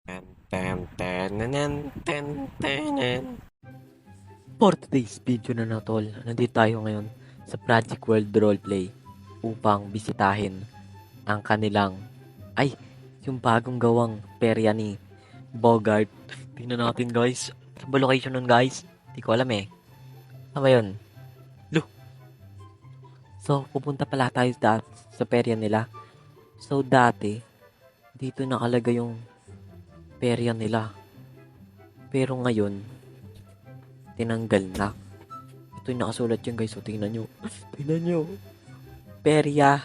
Ten, ten, tenenen, ten, tenen. For today's video na tol, nandito tayo ngayon sa Project World Roleplay upang bisitahin ang kanilang, yung bagong gawang perya ni Bogart. Tingnan natin guys, sa ba location nun guys? Di ko alam eh. Ano ba yun? Lo! So, pupunta pala tayo sa perya nila. So, dati, dito nakalagay yung perya nila. Pero ngayon, tinanggal na. Ito yung nakasulat yan guys, so tingnan nyo. Tingnan nyo. Perya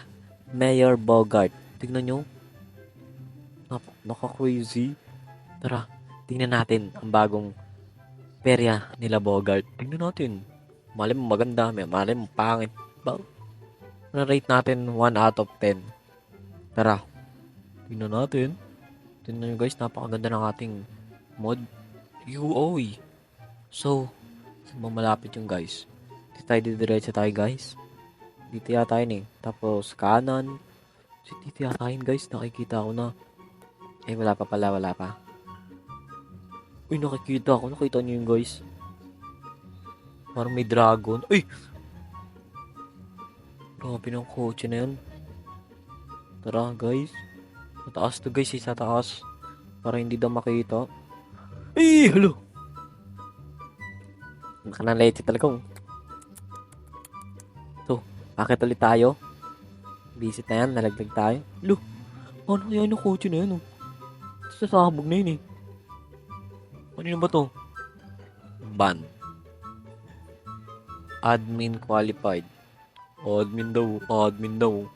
Mayor Bogart. Tingnan nyo. Naka-crazy. Tara, tingnan natin ang bagong perya nila Bogart. Tingnan natin. Malay mo maganda, malay mo pangit. Ba? Na-rate natin 1 out of 10. Tara, tingnan natin. Tingnan nyo guys, napakaganda ng ating mod. UI. So, saan ba malapit yung guys? Dito tayo didiretso tayo guys. Dito yata yun eh. Tapos kanan. So, dito yata yun guys. Nakikita ko na. Wala pa pala. Wala pa. Uy, nakikita ko. Nakita nyo yun guys. Parang may dragon. Uy! Grabe ng kotse na yun. Tara guys. Sa taas to guys. Sa taas. Para hindi daw makita. Ay! Halo! Nakanalete talaga. So, bakit ulit tayo? Visit na yan. Nalaglag tayo. Lo! Ano kaya yung kotse na yan? Sasabog na yun eh. Ano ba to? Ban. Admin qualified. Admin daw.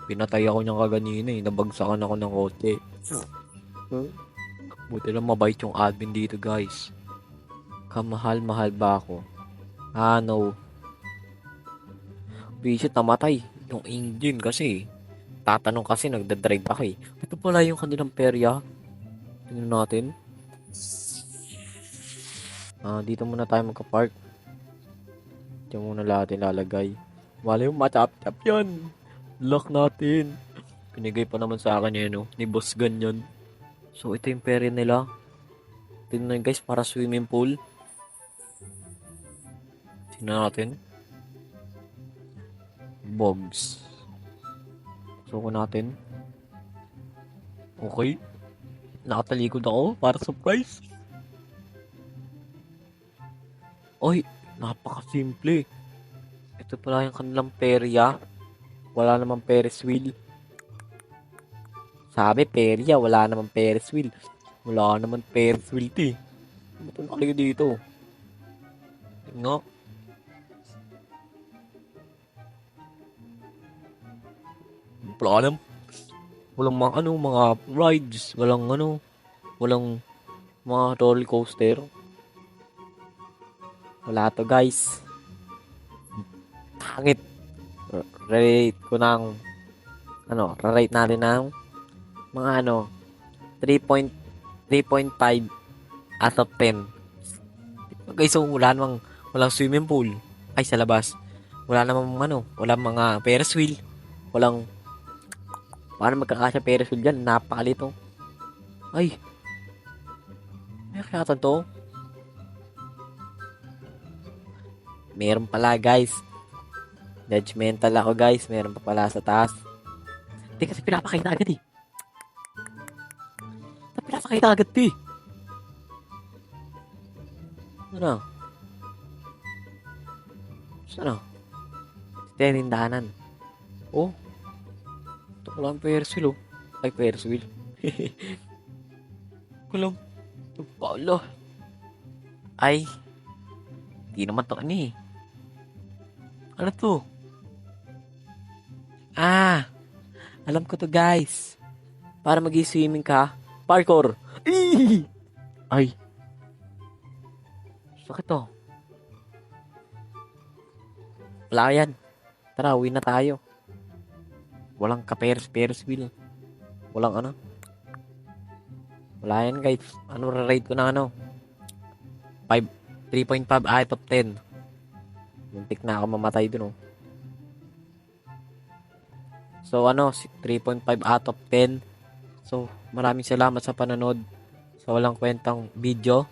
Pinatay ako niyang kaganina eh. Nabagsakan ako ng kotse. Buti lang mabait yung admin dito guys. Kamahal-mahal ba ako? No. Visit namatay. Yung engine kasi. Tatanong kasi nagdadrive ako eh. Ito pala yung kanilang perya. Tingnan natin. Dito muna tayo magka-park. Dito muna natin lalagay. Wala yung matap-tap yan. Lock natin. Pinigay pa naman sa akin yun, no? Ni boss ganyan. So, ito yung perya nila. Tingnan guys, para swimming pool. Tingnan natin. Bogs. Suko natin. Okay. Nakatalikod ako para surprise. Oy, napaka-simple. Ito pala yung kanilang perya. Wala namang Ferris wheel. Sabi, perya. Wala namang Ferris wheel. Wala naman Ferris wheel, ti. Ba't ang kayo dito? Nga. Wala naman. Walang mga rides. Walang mga roller coaster. Wala to, guys. Pangit. Rate ko ng rate natin ng mga 3.5 out of 10. Guys, so walang swimming pool. Ay, sa labas. Wala namang walang mga Ferris wheel. Walang paano magkakasya Ferris wheel dyan? Napakalito. Ay, may kaya to? Meron pala guys. Judgmental ako guys. Meron pa pala sa taas. Hindi kasi pinapakita agad eh. Pinapakita agad eh. Ano? Ano? Tindahanan. Oh. Ito ko lang Ferris wheel oh. Ay, Ferris wheel. Kulang. Ito pala. Ay. Hindi naman to ano eh. Ano to? Alam ko to guys. Para mag-swimming ka. Parkour. Ay. Sakit to. Wala yan. Tara, uwi na tayo. Walang ka-Ferris wheel. Walang Wala yan guys. Rate ko na 3.5 out of 10. Muntik na ako mamatay dun oh. So 3.5 out of 10. So maraming salamat sa panonood sa walang kwentang video.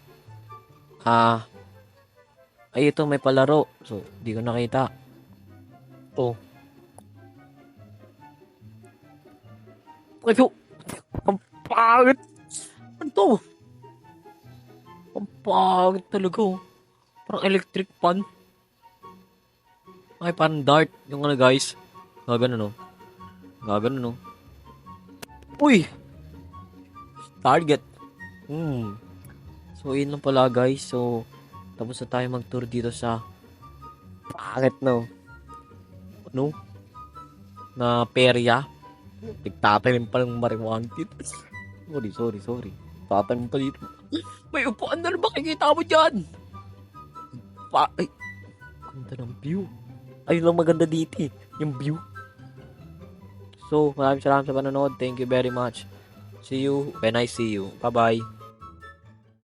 Ay, ito may palaro. So, di ko nakita. Oh. Ay, ang pangit. Ano to? Ang pangit talaga. Oh. Parang electric pan. Ay, parang dart. Yung ano, guys. Gagano, no? Gagano, no? Uy! Target. So, yun lang pala, guys. So, tapos na tayo mag-tour dito sa pangit, no? Ano? Na perya. Nagtatanim pa ng marijuana. Sorry. Tatanim pa dito. May upuan na ba kikita mo dyan? Ay, ganda ng view. Ayun lang maganda dito eh. Yung view. So, maraming salamat sa panonood. Thank you very much. See you when I see you. Bye-bye.